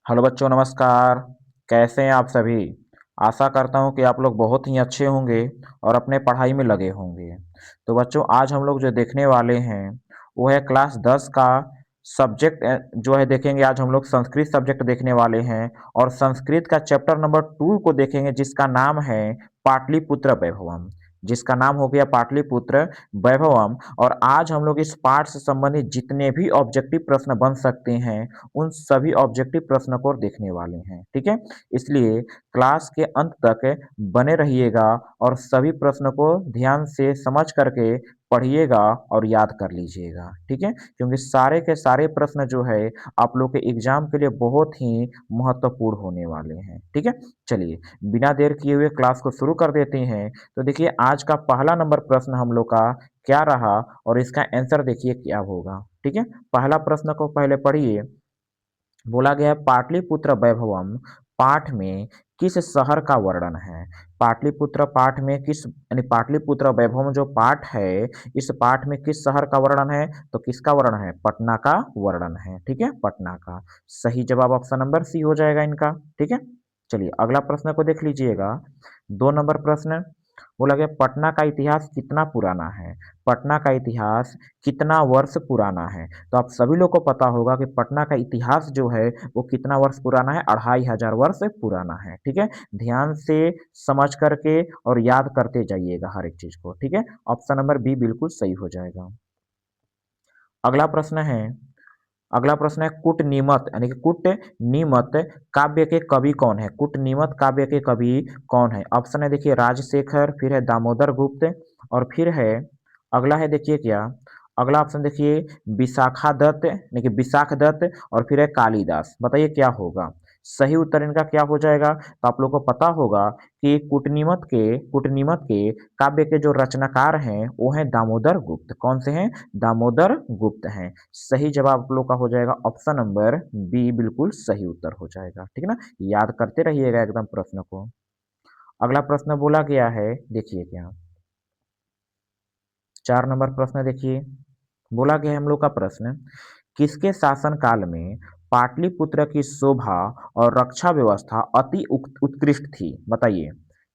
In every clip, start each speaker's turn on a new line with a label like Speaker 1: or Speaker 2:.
Speaker 1: Hello बच्चों, नमस्कार। कैसे हैं आप सभी? आशा करता हूं कि आप लोग बहुत ही अच्छे होंगे और अपने पढ़ाई में लगे होंगे। तो बच्चों, आज हम लोग जो देखने वाले हैं वो है क्लास 10 का सब्जेक्ट जो है देखेंगे। आज हम लोग संस्कृत सब्जेक्ट देखने वाले हैं और संस्कृत का चैप्टर नंबर 2 को देखेंगे, जिसका नाम है पाटलिपुत्र वैभवम। जिसका नाम हो गया पाटलिपुत्र वैभवम। और आज हम लोग इस पाठ से संबंधित जितने भी ऑब्जेक्टिव प्रश्न बन सकते हैं उन सभी ऑब्जेक्टिव प्रश्न को देखने वाले हैं। ठीक है, इसलिए क्लास के अंत तक बने रहिएगा और सभी प्रश्न को ध्यान से समझ करके पढ़िएगा और याद कर लीजिएगा। ठीक है, क्योंकि सारे के सारे प्रश्न जो है आप लोग के एग्जाम के लिए बहुत ही महत्वपूर्ण होने वाले हैं। ठीक है, चलिए बिना देर किए हुए क्लास को शुरू कर देते हैं। तो देखिए, आज का पहला नंबर प्रश्न हम लोग का क्या रहा और इसका आंसर देखिए क्या होगा। ठीक है, पहला प्रश्न को पहले पढ़िए। बोला गया है पाटलिपुत्र वैभवम पाठ में किस शहर का वर्णन है। पाटलिपुत्र पाठ में किस यानी पाटलिपुत्र वैभवम जो पाठ है, इस पाठ में किस शहर का वर्णन है? तो किसका वर्णन है? पटना का वर्णन है। ठीक है, पटना का। सही जवाब ऑप्शन नंबर सी हो जाएगा इनका। ठीक है, चलिए अगला प्रश्न को देख लीजिएगा। 2 नंबर प्रश्न बोला गया पटना का इतिहास कितना पुराना है। पटना का इतिहास कितना वर्ष पुराना है? तो आप सभी लोग को पता होगा कि पटना का इतिहास जो है वो कितना वर्ष पुराना है? 2500 वर्ष पुराना है। ठीक है, ध्यान से समझ करके और याद करते जाइएगा हर एक चीज को। ठीक है, ऑप्शन नंबर बी बिल्कुल सही हो जाएगा। अगला प्रश्न है अगला प्रश्न है कूटनीमत यानी कि कूटनीमत काव्य के कवि कौन है? कूटनीमत काव्य के कवि कौन है? ऑप्शन है देखिए राजशेखर, फिर है दामोदर गुप्त और फिर है अगला है देखिए क्या, अगला ऑप्शन देखिए विशाखा दत्त यानी कि विशाख दत्त और फिर है कालिदास। बताइए क्या होगा सही उत्तर इनका क्या हो जाएगा? तो आप लोग को पता होगा कि कूटनीमत के काव्य के जो रचनाकार हैं वो हैं दामोदर गुप्त। कौन से हैं? दामोदर गुप्त हैं। सही जवाब आप लोग का हो जाएगा ऑप्शन नंबर बी, बिल्कुल सही उत्तर हो जाएगा। ठीक है ना, याद करते रहिएगा एकदम प्रश्न को। अगला प्रश्न बोला गया है देखिए क्या, 4 नंबर प्रश्न देखिए। बोला गया है हम लोग का प्रश्न, किसके शासन काल में पाटलिपुत्र की शोभा और रक्षा व्यवस्था अति उत्कृष्ट थी? बताइए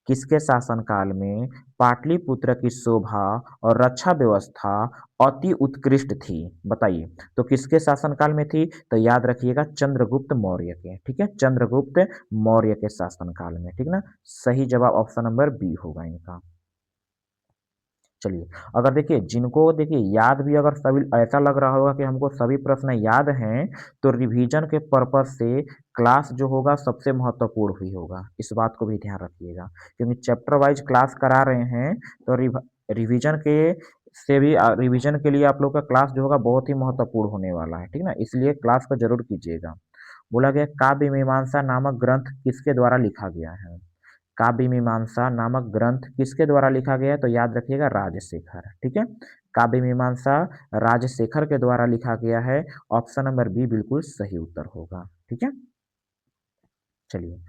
Speaker 1: किसके शासन काल में पाटलिपुत्र की शोभा और रक्षा व्यवस्था अति उत्कृष्ट थी? बताइए तो किसके शासन काल में थी? तो याद रखिएगा चंद्रगुप्त मौर्य के। ठीक है, चंद्रगुप्त मौर्य के शासन काल में। ठीक ना, सही जवाब ऑप्शन नंबर बी होगा इनका। चलिए, अगर देखिए जिनको देखिए याद भी अगर सभी ऐसा लग रहा होगा कि हमको सभी प्रश्न याद हैं, तो रिवीजन के पर्पज से क्लास जो होगा सबसे महत्वपूर्ण ही होगा। इस बात को भी ध्यान रखिएगा, क्योंकि चैप्टर वाइज क्लास करा रहे हैं तो रिवीजन के से भी रिवीजन के लिए आप लोग का क्लास जो होगा बहुत ही महत्वपूर्ण होने वाला है। ठीक ना, इसलिए क्लास को जरूर कीजिएगा। बोला गया काव्य मीमांसा नामक ग्रंथ किसके द्वारा लिखा गया है? काव्य मीमांसा नामक ग्रंथ किसके द्वारा लिखा गया है? तो याद रखिएगा राजशेखर। ठीक है, काव्य मीमांसा राजशेखर के द्वारा लिखा गया है। ऑप्शन नंबर बी बिल्कुल सही उत्तर होगा। ठीक है, चलिए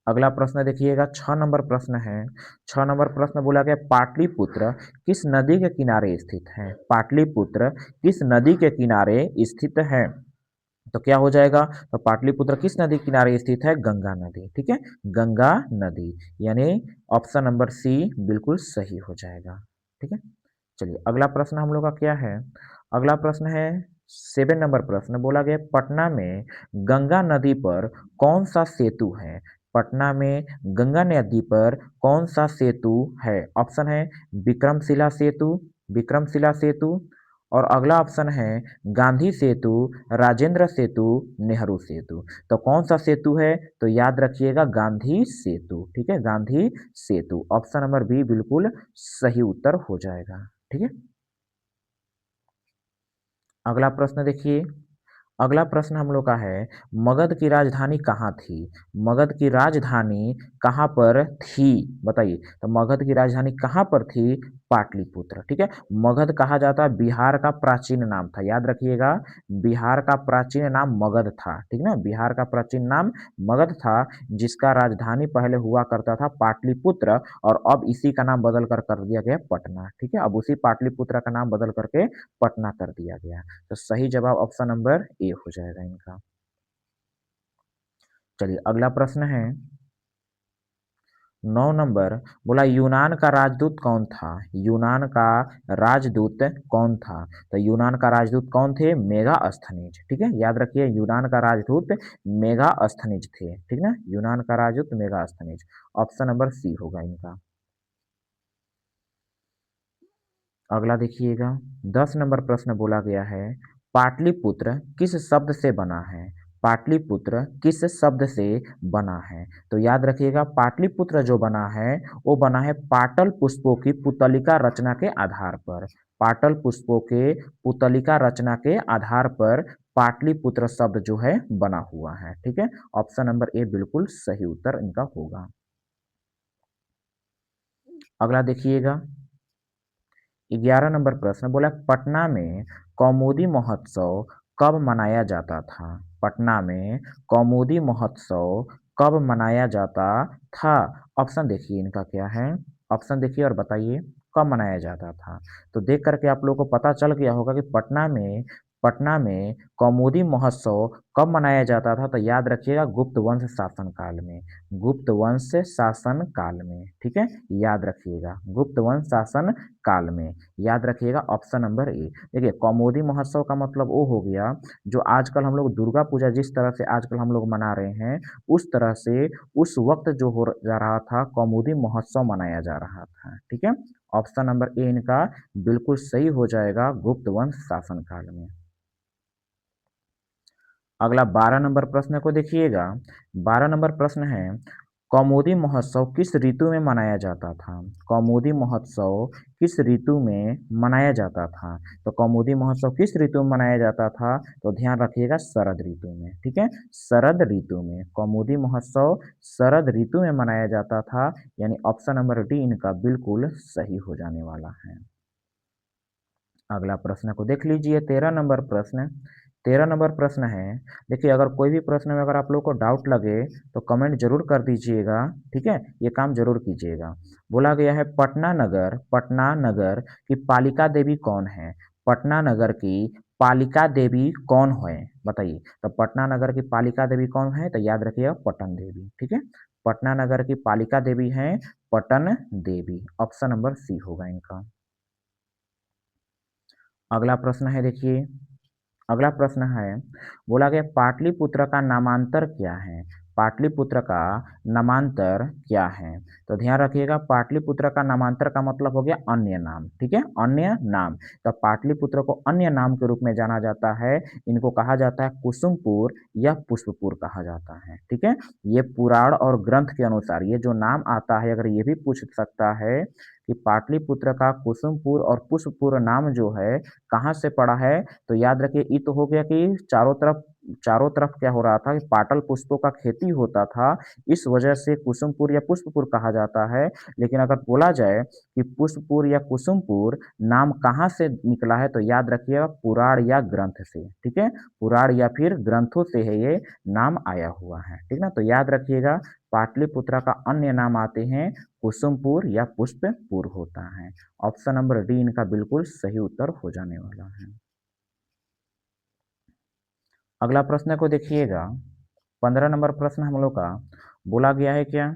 Speaker 1: अगला प्रश्न देखिएगा। 6 नंबर प्रश्न है। 6 नंबर प्रश्न बोला गया पाटलिपुत्र किस नदी के किनारे स्थित है? पाटलिपुत्र किस नदी के किनारे स्थित है? तो क्या हो जाएगा? तो पाटलिपुत्र किस नदी के किनारे स्थित है? गंगा नदी। ठीक है, गंगा नदी, यानी ऑप्शन नंबर सी बिल्कुल सही हो जाएगा। ठीक है, चलिए अगला प्रश्न हम लोग का क्या है। अगला प्रश्न है 7 नंबर प्रश्न। बोला गया पटना में गंगा नदी पर कौन सा सेतु है? पटना में गंगा नदी पर कौन सा सेतु है? ऑप्शन है विक्रमशिला सेतु, विक्रमशिला सेतु और अगला ऑप्शन है गांधी सेतु, राजेंद्र सेतु, नेहरू सेतु। तो कौन सा सेतु है? तो याद रखिएगा गांधी सेतु। ठीक है, गांधी सेतु। ऑप्शन नंबर बी बिल्कुल सही उत्तर हो जाएगा। ठीक है, अगला प्रश्न देखिए। अगला प्रश्न हम लोग का है मगध की राजधानी कहाँ थी? मगध की राजधानी कहाँ पर थी? बताइए तो मगध की राजधानी कहाँ पर थी? पाटलिपुत्र। ठीक है, मगध कहा जाता है बिहार का प्राचीन नाम था। याद रखिएगा बिहार का प्राचीन नाम मगध था। ठीक ना, बिहार का प्राचीन नाम मगध था, जिसका राजधानी पहले हुआ करता था पाटलिपुत्र और अब इसी का नाम बदल कर दिया गया पटना। ठीक है, अब उसी पाटलिपुत्र का नाम बदल करके पटना कर दिया गया। तो सही जवाब ऑप्शन नंबर ए हो जाएगा इनका। चलिए अगला प्रश्न है 9 नंबर। बोला यूनान का राजदूत कौन था? यूनान का राजदूत कौन था? तो यूनान का राजदूत कौन थे? मेगास्थनीज। ठीक है, याद रखिए यूनान का राजदूत मेगास्थनीज थे। ठीक ना, यूनान का राजदूत मेगास्थनीज। ऑप्शन नंबर सी होगा इनका। अगला देखिएगा 10 नंबर प्रश्न बोला गया है पाटलिपुत्र किस शब्द से बना है? पाटलिपुत्र किस शब्द से बना है? तो याद रखिएगा पाटलिपुत्र जो बना है वो बना है पाटल पुष्पों की पुतलिका रचना के आधार पर। पाटल पुष्पों के पुतलिका रचना के आधार पर पाटलिपुत्र शब्द जो है बना हुआ है। ठीक है, ऑप्शन नंबर ए बिल्कुल सही उत्तर इनका होगा। अगला देखिएगा 11 नंबर प्रश्न बोला पटना में कौमुदी महोत्सव कब मनाया जाता था? पटना में कौमुदी महोत्सव कब मनाया जाता था? ऑप्शन देखिए इनका क्या है, ऑप्शन देखिए और बताइए कब मनाया जाता था। तो देख करके आप लोगों को पता चल गया होगा कि पटना में कौमुदी महोत्सव कब मनाया जाता था। तो याद रखिएगा गुप्त वंश शासन काल में। गुप्त वंश शासन काल में। ठीक है, याद रखिएगा गुप्त वंश शासन काल में। याद रखिएगा ऑप्शन नंबर ए। देखिए कौमुदी महोत्सव का मतलब वो हो गया जो आजकल हम लोग दुर्गा पूजा जिस तरह से आजकल हम लोग मना रहे हैं उस तरह से उस वक्त जो हो जा रहा था कौमुदी महोत्सव मनाया जा रहा था। ठीक है, ऑप्शन नंबर ए इनका बिल्कुल सही हो जाएगा गुप्त वंश शासन काल में। अगला 12 नंबर प्रश्न को देखिएगा। 12 नंबर प्रश्न है कौमुदी महोत्सव किस ऋतु में मनाया जाता था? कौमुदी महोत्सव किस ऋतु में मनाया जाता था? तो कौमुदी महोत्सव किस ऋतु में मनाया जाता था? तो ध्यान रखिएगा शरद ऋतु में। ठीक है, शरद ऋतु में कौमुदी महोत्सव शरद ऋतु में मनाया जाता था। यानी ऑप्शन नंबर डी इनका बिल्कुल सही हो जाने वाला है। अगला प्रश्न को देख लीजिए 13 नंबर प्रश्न। 13 नंबर प्रश्न है, देखिए अगर कोई भी प्रश्न में अगर आप लोग को डाउट लगे तो कमेंट जरूर कर दीजिएगा। ठीक है, ये काम जरूर कीजिएगा। बोला गया है पटना नगर की पालिका देवी कौन है? पटना नगर की पालिका देवी कौन है बताइए। तो पटना नगर की पालिका देवी कौन है? तो याद रखिएगा पटन देवी। ठीक है, पटना नगर की पालिका देवी है Patan Devi. Option number C होगा इनका। अगला प्रश्न है देखिए, अगला प्रश्न है बोला गया पाटलिपुत्र का नामांतर क्या है? पाटलिपुत्र का नामांतर क्या है? तो ध्यान रखिएगा पाटलिपुत्र का नामांतर का मतलब हो गया अन्य नाम। ठीक है, अन्य नाम। तो पाटलिपुत्र को अन्य नाम के रूप में जाना जाता है। इनको कहा जाता है कुसुमपुर या पुष्पपुर कहा जाता है। ठीक है, ये पुराण और ग्रंथ के अनुसार ये जो नाम आता है अगर ये भी पूछ सकता है कि पाटलिपुत्र का कुसुमपुर और पुष्पपुर नाम जो है कहाँ से पड़ा है। तो याद रखिए ये तो हो गया कि चारों तरफ क्या हो रहा था कि पाटल पुष्पों का खेती होता था, इस वजह से कुसुमपुर या पुष्पपुर कहा जाता है। लेकिन अगर बोला जाए कि पुष्पपुर या कुसुमपुर नाम कहाँ से निकला है तो याद रखिएगा पुराण या ग्रंथ से। ठीक है, पुराण या फिर ग्रंथों से है ये नाम आया हुआ है। ठीक ना, तो याद रखिएगा पाटलिपुत्र का अन्य नाम आते हैं कुसुमपुर या पुष्पपुर होता है। ऑप्शन नंबर डी इनका बिल्कुल सही उत्तर हो जाने वाला है। अगला प्रश्न को देखिएगा 15 नंबर प्रश्न हम लोग का बोला गया है क्या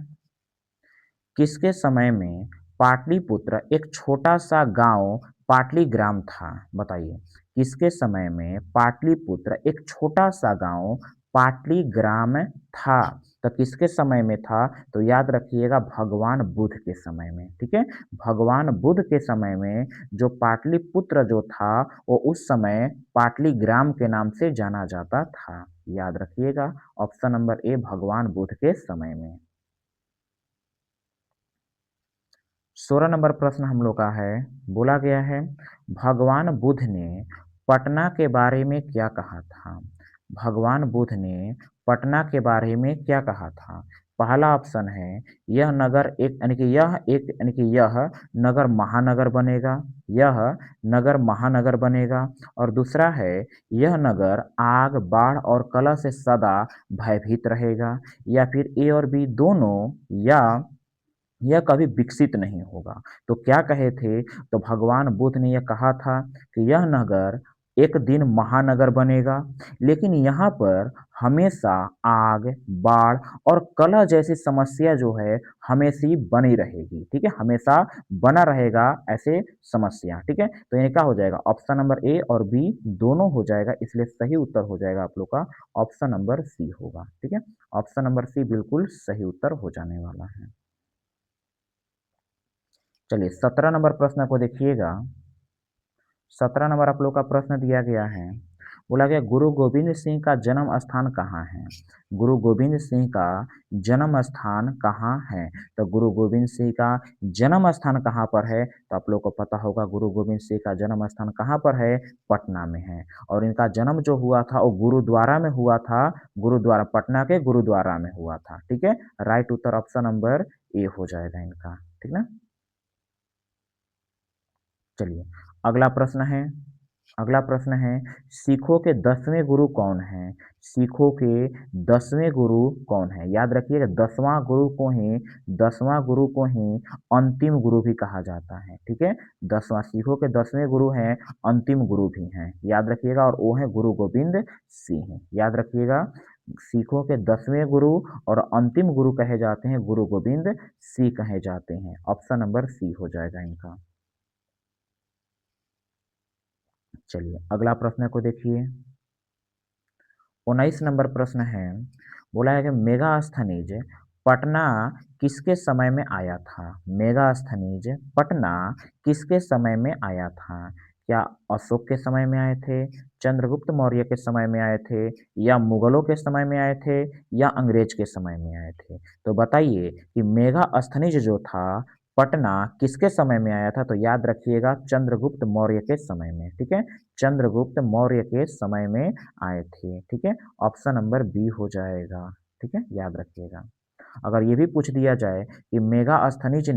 Speaker 1: किसके समय में पाटलिपुत्र एक छोटा सा गांव पाटलीग्राम था? बताइए किसके समय में पाटलिपुत्र एक छोटा सा गांव पाटलीग्राम था? तो किसके समय में था? तो याद रखिएगा भगवान बुद्ध के समय में। ठीक है, भगवान बुद्ध के समय में जो पाटलिपुत्र जो था वो उस समय पाटलीग्राम के नाम से जाना जाता था। याद रखिएगा ऑप्शन नंबर ए भगवान बुद्ध के समय में। 16 नंबर प्रश्न हम लोग का है बोला गया है भगवान बुद्ध ने पटना के बारे में क्या कहा था? भगवान बुद्ध ने पटना के बारे में क्या कहा था? पहला ऑप्शन है यह नगर एक यानी कि यह नगर महानगर बनेगा। यह नगर महानगर बनेगा। और दूसरा है यह नगर आग बाढ़ और कलह से सदा भयभीत रहेगा। या फिर ए और बी दोनों या यह कभी विकसित नहीं होगा। तो क्या कहे थे? तो भगवान बुद्ध ने यह कहा था कि यह नगर एक दिन महानगर बनेगा, लेकिन यहाँ पर हमेशा आग, बाढ़ और कलह जैसी समस्या जो है हमेशा ही बनी रहेगी, ठीक है, हमेशा बना रहेगा ऐसे समस्या, ठीक है। तो ये क्या हो जाएगा, ऑप्शन नंबर ए और बी दोनों हो जाएगा, इसलिए सही उत्तर हो जाएगा आप लोग का ऑप्शन नंबर सी होगा, ठीक है। ऑप्शन नंबर सी बिल्कुल सही उत्तर हो जाने वाला है। चलिए 17 नंबर प्रश्न को देखिएगा। 17 नंबर आप लोग का प्रश्न दिया गया है, बोला गया गुरु गोविंद सिंह का जन्म स्थान कहाँ है। गुरु गोविंद सिंह का जन्म स्थान कहाँ है। तो गुरु गोविंद सिंह का जन्म स्थान कहाँ पर है, तो आप लोग को पता होगा गुरु गोविंद सिंह का जन्म स्थान कहाँ पर है, पटना में है। और इनका जन्म जो हुआ था वो गुरुद्वारा में हुआ था, गुरुद्वारा, पटना के गुरुद्वारा में हुआ था, ठीक है। Right Uttar option number A हो जाएगा इनका, ठीक ना। चलिए अगला प्रश्न है, अगला प्रश्न है सिखों के 10वें गुरु कौन हैं। सिखों के 10वें गुरु कौन है। याद रखिएगा 10वां गुरु को ही अंतिम गुरु भी कहा जाता है, ठीक है। 10वां, सिखों के 10वें गुरु हैं, अंतिम गुरु भी हैं, याद रखिएगा, और वो है गुरु गोविंद सिंह, याद रखिएगा। सिखों के 10वें गुरु और अंतिम गुरु कहे जाते हैं गुरु गोविंद सिंह कहे जाते हैं। ऑप्शन नंबर सी हो जाएगा इनका। चलिए अगला प्रश्न को देखिए। 19 नंबर प्रश्न है, बोला है कि मेगास्थनीज पटना किसके समय में आया था। मेगास्थनीज पटना किसके समय में आया था। क्या अशोक के समय में आए थे, चंद्रगुप्त मौर्य के समय में आए थे, या मुगलों के समय में आए थे, या अंग्रेज के समय में आए थे। तो बताइए कि मेगास्थनीज जो था पटना किसके समय में आया था। तो याद रखिएगा चंद्रगुप्त मौर्य के समय में, ठीक है, चंद्रगुप्त मौर्य के समय में आए थे, ठीक है। ऑप्शन नंबर बी हो जाएगा, ठीक है, याद रखिएगा। अगर ये भी पूछ दिया जाए कि मेगास्थनीज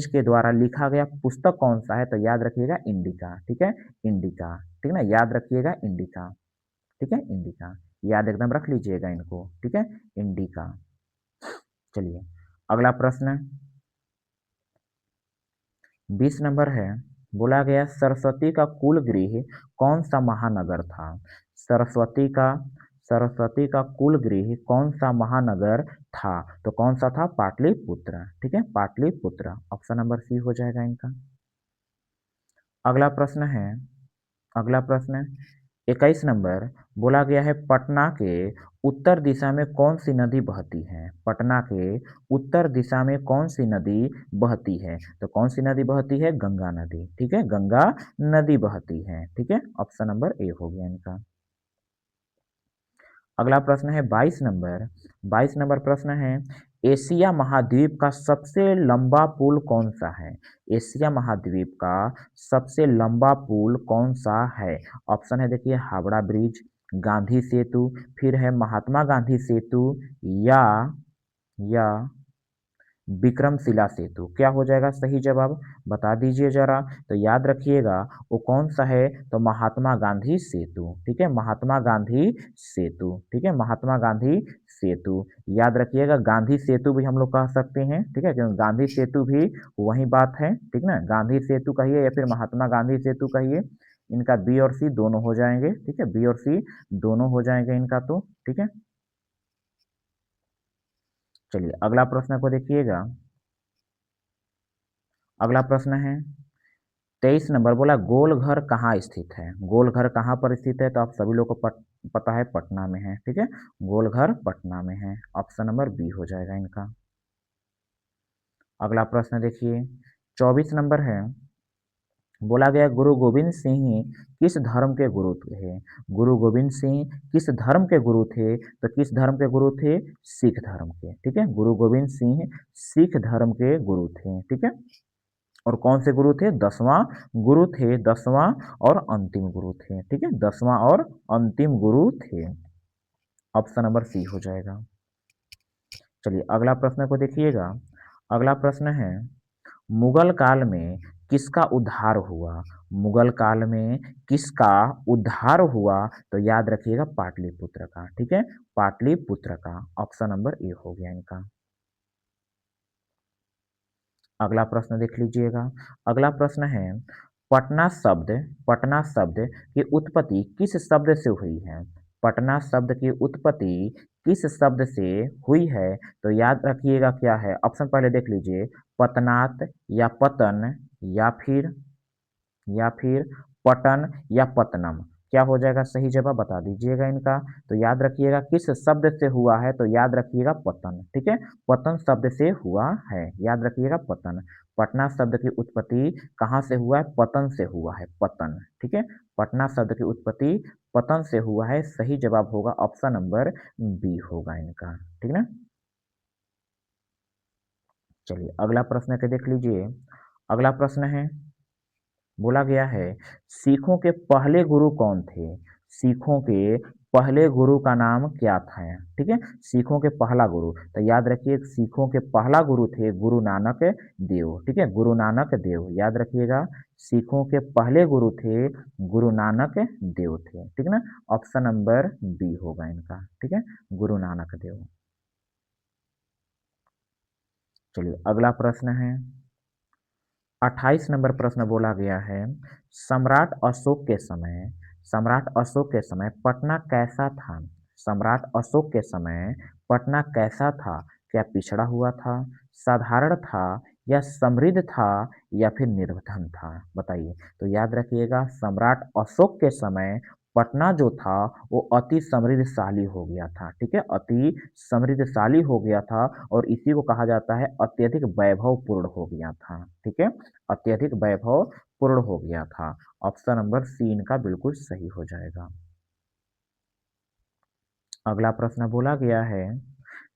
Speaker 1: के द्वारा लिखा गया पुस्तक कौन सा है, तो याद रखिएगा इंडिका, ठीक है, इंडिका, ठीक है ना, याद रखिएगा इंडिका, ठीक है, इंडिका, याद एकदम रख लीजिएगा इनको, ठीक है, इंडिका। चलिए अगला प्रश्न 20 नंबर है, बोला गया सरस्वती का कुल गृह कौन सा महानगर था। सरस्वती का सरस्वती का कुल गृह कौन सा महानगर था। तो कौन सा था, पाटलिपुत्र, ठीक है, पाटलिपुत्र, ऑप्शन नंबर सी हो जाएगा इनका। अगला प्रश्न है, अगला प्रश्न 21 नंबर, बोला गया है पटना के उत्तर दिशा में कौन सी नदी बहती है। पटना के उत्तर दिशा में कौन सी नदी बहती है। तो कौन सी नदी बहती है, गंगा नदी, ठीक है, गंगा नदी बहती है, ठीक है, ऑप्शन नंबर ए हो गया इनका। अगला प्रश्न है 22 नंबर, 22 नंबर प्रश्न है एशिया महाद्वीप का सबसे लंबा पुल कौन सा है। एशिया महाद्वीप का सबसे लंबा पुल कौन सा है। ऑप्शन है देखिए हावड़ा ब्रिज, गांधी सेतु, फिर है महात्मा गांधी सेतु, या या विक्रमशिला सेतु। क्या हो जाएगा सही जवाब, बता दीजिए जरा। तो याद रखिएगा वो कौन सा है, तो महात्मा गांधी सेतु, ठीक है, महात्मा गांधी सेतु, ठीक है, महात्मा गांधी सेतु, याद रखिएगा। गांधी सेतु भी हम लोग कह सकते हैं, ठीक है, क्योंकि गांधी सेतु भी वही बात है, ठीक ना, गांधी सेतु कहिए या फिर महात्मा गांधी सेतु कहिए, इनका बी और सी दोनों हो जाएंगे, ठीक है, बी और सी दोनों हो जाएंगे इनका, तो ठीक है। चलिए अगला प्रश्न को देखिएगा। अगला प्रश्न है 23 नंबर, बोला गोलघर कहाँ स्थित है। गोलघर कहाँ पर स्थित है, तो आप सभी लोग को पता है पटना में है, ठीक है, गोलघर पटना में है, ऑप्शन नंबर बी हो जाएगा इनका। अगला प्रश्न देखिए 24 नंबर है, बोला गया गुरु गोविंद सिंह किस धर्म के गुरु थे। गुरु गोविंद सिंह किस धर्म के गुरु थे, तो किस धर्म के गुरु थे, सिख धर्म के, ठीक है, गुरु गोविंद सिंह सिख धर्म के गुरु थे, ठीक है। और कौन से गुरु थे, 10वां गुरु थे, 10वां और अंतिम गुरु थे, ठीक है, 10वां और अंतिम गुरु थे, ऑप्शन नंबर सी हो जाएगा। चलिए अगला प्रश्न को देखिएगा। अगला प्रश्न है मुगल काल में किसका उद्धार हुआ। मुगल काल में किसका उद्धार हुआ, तो याद रखिएगा पाटलिपुत्र का, ठीक है, पाटलिपुत्र का, ऑप्शन नंबर ए हो गया इनका। अगला प्रश्न देख लीजिएगा। अगला प्रश्न है पटना शब्द की उत्पत्ति किस शब्द से हुई है? पटना शब्द की उत्पत्ति किस शब्द से हुई है? तो याद रखिएगा क्या है ऑप्शन, पहले देख लीजिए, पतनात या पतन या फिर पटन या पतनम। क्या हो जाएगा सही जवाब, बता दीजिएगा इनका। तो याद रखिएगा किस शब्द से हुआ है, तो याद रखिएगा पतन। ठीक है, पतन शब्द से हुआ है, याद रखिएगा पतन। पटना शब्द की उत्पत्ति कहाँ से हुआ है? पतन से हुआ है, पतन। ठीक है, पटना शब्द की उत्पत्ति पतन से हुआ है। सही जवाब होगा ऑप्शन नंबर बी होगा इनका। ठीक ना। चलिए अगला प्रश्न के देख लीजिए। अगला प्रश्न है, बोला गया है सिखों के पहले गुरु कौन थे? सिखों के पहले गुरु का नाम क्या था? ठीक है, सिखों के पहला गुरु, तो याद रखिए सिखों के पहला गुरु थे गुरु नानक देव। ठीक है, गुरु नानक देव, याद रखिएगा सिखों के पहले गुरु थे गुरु नानक देव थे। ठीक ना, ऑप्शन नंबर बी होगा इनका। ठीक है, गुरु नानक देव। चलिए अगला प्रश्न है, 28 नंबर प्रश्न बोला गया है सम्राट अशोक के समय पटना कैसा था? सम्राट अशोक के समय पटना कैसा था? क्या पिछड़ा हुआ था, साधारण था, या समृद्ध था, या फिर निर्धन था? बताइए। तो याद रखिएगा सम्राट अशोक के समय पटना जो था वो अति समृद्धशाली हो गया था। ठीक है, अति समृद्धशाली हो गया था, और इसी को कहा जाता है अत्यधिक वैभवपूर्ण हो गया था। ठीक है, अत्यधिक वैभव पूर्ण हो गया था। ऑप्शन नंबर सी इनका बिल्कुल सही हो जाएगा। अगला प्रश्न बोला गया है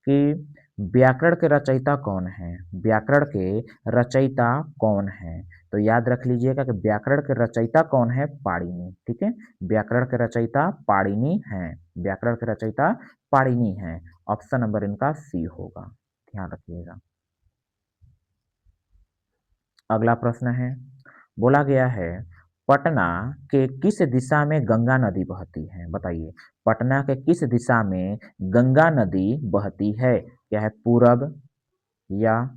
Speaker 1: कि व्याकरण के रचयिता कौन है? व्याकरण के रचयिता कौन है? तो याद रख लीजिएगा कि व्याकरण के रचयिता कौन है? पाणिनि। ठीक है, व्याकरण के रचयिता पाणिनि हैं। व्याकरण के रचयिता पाणिनि हैं। ऑप्शन नंबर इनका सी होगा, ध्यान रखिएगा। अगला प्रश्न है, बोला गया है पटना के किस दिशा में गंगा नदी बहती है? बताइए, पटना के किस दिशा में गंगा नदी बहती है? क्या है, पूरब या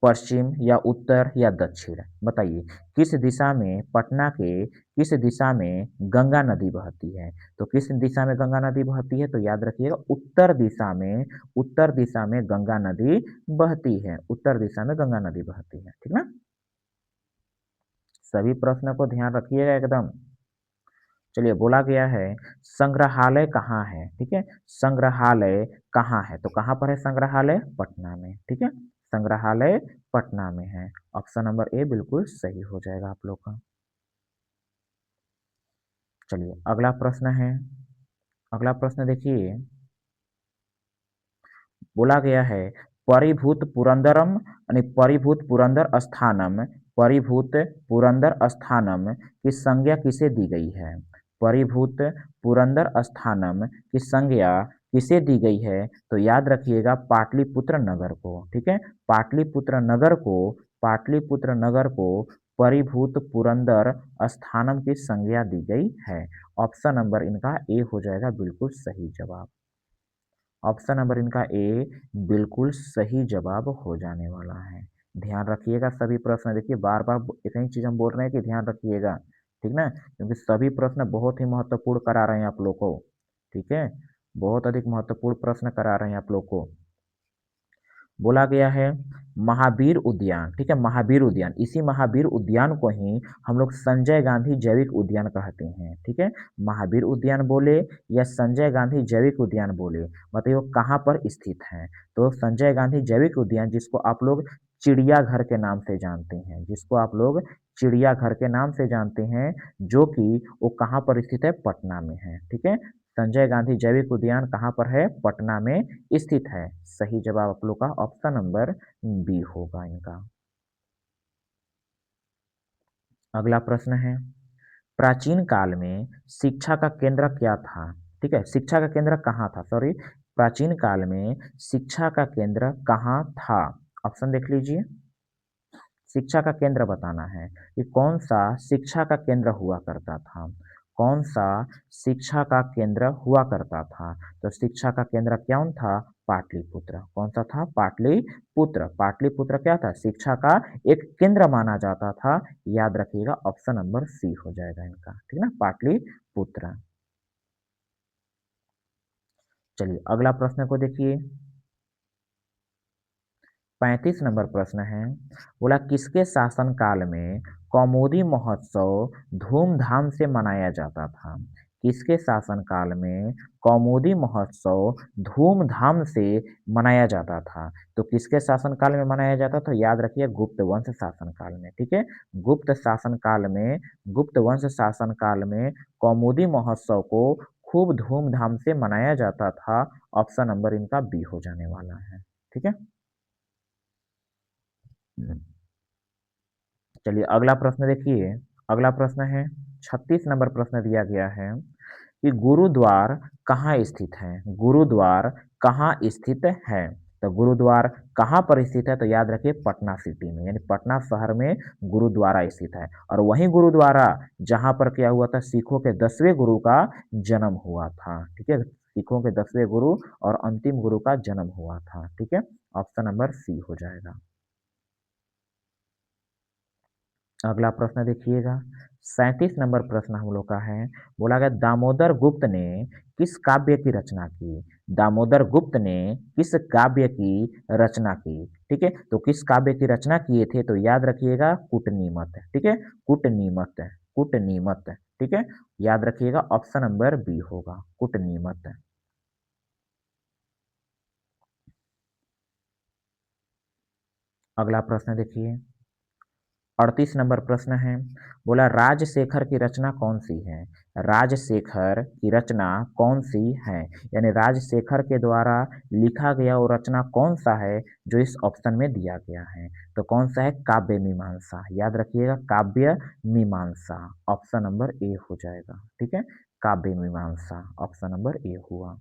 Speaker 1: पश्चिम या उत्तर या दक्षिण? बताइए, किस दिशा में पटना के किस दिशा में गंगा नदी बहती है? तो किस दिशा में गंगा नदी बहती है? तो याद रखिएगा उत्तर दिशा में गंगा नदी बहती है। उत्तर दिशा में गंगा नदी बहती है। ठीक ना, सभी प्रश्न को ध्यान रखिएगा एकदम। चलिए बोला गया है संग्रहालय कहाँ है? ठीक है, संग्रहालय कहाँ है? तो कहाँ पर है संग्रहालय? पटना में। ठीक है, संग्रहालय पटना में है। ऑप्शन नंबर ए बिल्कुल सही हो जाएगा आप लोग का। चलिए अगला प्रश्न है, अगला प्रश्न देखिए, बोला गया है परिभूत पुरंदरम यानी परिभूत पुरंदर स्थानम, परिभूत पुरंदर स्थानम की संज्ञा किसे दी गई है? परिभूत पुरंदर स्थानम की संज्ञा किसे दी गई है? तो याद रखिएगा पाटलिपुत्र नगर को। ठीक है, पाटलिपुत्र नगर को पाटलिपुत्र नगर को परिभूत पुरंदर स्थानम की संज्ञा दी गई है। ऑप्शन नंबर इनका ए हो जाएगा बिल्कुल सही जवाब। ऑप्शन नंबर इनका ए बिल्कुल सही जवाब हो जाने वाला है। ध्यान रखिएगा सभी प्रश्न, देखिए बार बार एक ही चीज हम बोल रहे हैं कि ध्यान रखिएगा। ठीक ना, क्योंकि सभी प्रश्न बहुत ही महत्वपूर्ण करा रहे हैं आप लोग को। ठीक है, बहुत अधिक महत्वपूर्ण प्रश्न करा रहे हैं आप लोग को। बोला गया है महावीर उद्यान। ठीक है, महावीर उद्यान, इसी महावीर उद्यान को ही हम लोग संजय गांधी जैविक उद्यान कहते हैं। ठीक है, महावीर उद्यान बोले या संजय गांधी जैविक उद्यान बोले, बताइए वो कहाँ पर स्थित है? तो संजय गांधी जैविक उद्यान, जिसको आप लोग चिड़ियाघर के नाम से जानते हैं, जिसको आप लोग चिड़ियाघर के नाम से जानते हैं, जो कि वो कहाँ पर स्थित है? पटना में है। ठीक है, संजय गांधी जैविक उद्यान कहाँ पर है? पटना में स्थित है। सही जवाब आप लोग का ऑप्शन नंबर बी होगा इनका। अगला प्रश्न है, प्राचीन काल में शिक्षा का केंद्र क्या था? ठीक है, शिक्षा का केंद्र कहाँ था? सॉरी, प्राचीन काल में शिक्षा का केंद्र कहाँ था? ऑप्शन देख लीजिए, शिक्षा का केंद्र बताना है कि कौन सा शिक्षा का केंद्र हुआ करता था। कौन सा शिक्षा का केंद्र हुआ करता था? तो शिक्षा का केंद्र कौन था? पाटलिपुत्र। कौन सा था? पाटलिपुत्र। पाटलिपुत्र क्या था? शिक्षा का एक केंद्र माना जाता था। याद रखिएगा, ऑप्शन नंबर सी हो जाएगा इनका, ठीक है ना, पाटलिपुत्र। चलिए अगला प्रश्न को देखिए। 35 नंबर प्रश्न है, बोला किसके शासनकाल में कौमुदी महोत्सव धूमधाम से मनाया जाता था? किसके शासनकाल में कौमुदी महोत्सव धूमधाम से मनाया जाता था? तो किसके शासनकाल में मनाया जाता था? याद रखिए, गुप्त वंश शासनकाल में, ठीक है। गुप्त शासनकाल में, गुप्त वंश शासनकाल में कौमुदी महोत्सव को खूब धूमधाम से मनाया जाता था। ऑप्शन नंबर इनका बी हो जाने वाला है, ठीक है। चलिए अगला प्रश्न देखिए। अगला प्रश्न है 36 नंबर प्रश्न दिया गया है कि गुरुद्वार कहाँ स्थित है? गुरुद्वार कहाँ स्थित है? तो गुरुद्वार कहाँ पर स्थित है? तो याद रखिए, पटना सिटी में, यानी पटना शहर में गुरुद्वारा स्थित है। और वही गुरुद्वारा जहाँ पर क्या हुआ था, सिखों के 10वें गुरु का जन्म हुआ था, ठीक है। सिखों के 10वें गुरु और अंतिम गुरु का जन्म हुआ था, ठीक है। ऑप्शन नंबर सी हो जाएगा। अगला प्रश्न देखिएगा। 37 नंबर प्रश्न हम लोग का है, बोला गया दामोदर गुप्त ने किस काव्य की रचना की? दामोदर गुप्त ने किस काव्य की रचना की? ठीक है, तो किस काव्य की रचना किए थे? तो याद रखिएगा, कूटनीमत, ठीक है, कूटनीमत, कूटनीमत, ठीक है। याद रखिएगा, ऑप्शन नंबर बी होगा, कूटनीमत। अगला प्रश्न देखिए। 38 नंबर प्रश्न है, बोला राजशेखर की रचना कौन सी है? राजशेखर की रचना कौन सी है? यानी राजशेखर के द्वारा लिखा गया वो रचना कौन सा है जो इस ऑप्शन में दिया गया है? तो कौन सा है? काव्य मीमांसा। याद रखिएगा, काव्य मीमांसा, ऑप्शन नंबर ए हो जाएगा, ठीक है। काव्य मीमांसा, ऑप्शन नंबर ए हुआ।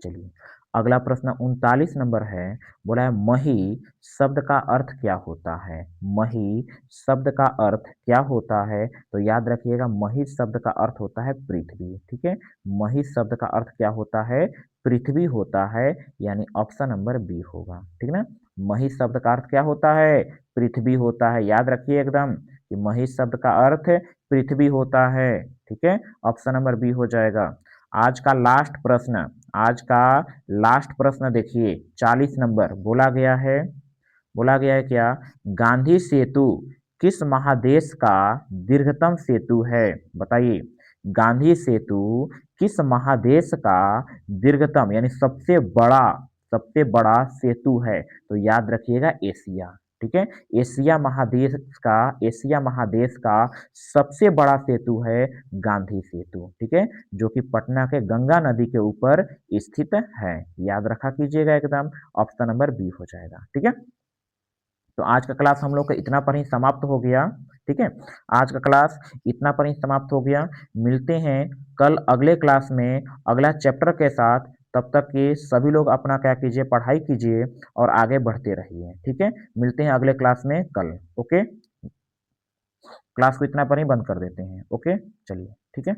Speaker 1: चलिए अगला प्रश्न 39 नंबर है, बोला है मही शब्द का अर्थ क्या होता है? मही शब्द का अर्थ क्या होता है? तो याद रखिएगा, मही शब्द का अर्थ होता है पृथ्वी, ठीक है। मही शब्द का अर्थ क्या होता है? पृथ्वी होता है, यानी ऑप्शन नंबर बी होगा, ठीक है ना। मही शब्द का अर्थ क्या होता है? पृथ्वी होता है। याद रखिए एकदम कि मही शब्द का अर्थ पृथ्वी होता है, ठीक है। ऑप्शन नंबर बी हो जाएगा। आज का लास्ट प्रश्न, आज का लास्ट प्रश्न देखिए। 40 नंबर बोला गया है क्या? गांधी सेतु किस महादेश का दीर्घतम सेतु है? बताइए, गांधी सेतु किस महादेश का दीर्घतम यानी सबसे बड़ा सेतु है? तो याद रखिएगा, एशिया, ठीक है। एशिया महादेश का सबसे बड़ा सेतु है गांधी सेतु, ठीक है, जो कि पटना के गंगा नदी के ऊपर स्थित है। याद रखा कीजिएगा एकदम, ऑप्शन नंबर बी हो जाएगा, ठीक है। तो आज का क्लास हम लोग का इतना पर ही समाप्त हो गया, ठीक है। आज का क्लास इतना पर ही समाप्त हो गया। मिलते हैं कल अगले क्लास में अगला चैप्टर के साथ। तब तक के सभी लोग अपना क्या कीजिए, पढ़ाई कीजिए और आगे बढ़ते रहिए, ठीक है। मिलते हैं अगले क्लास में कल। ओके, क्लास को इतना पर ही बंद कर देते हैं। ओके, चलिए, ठीक है।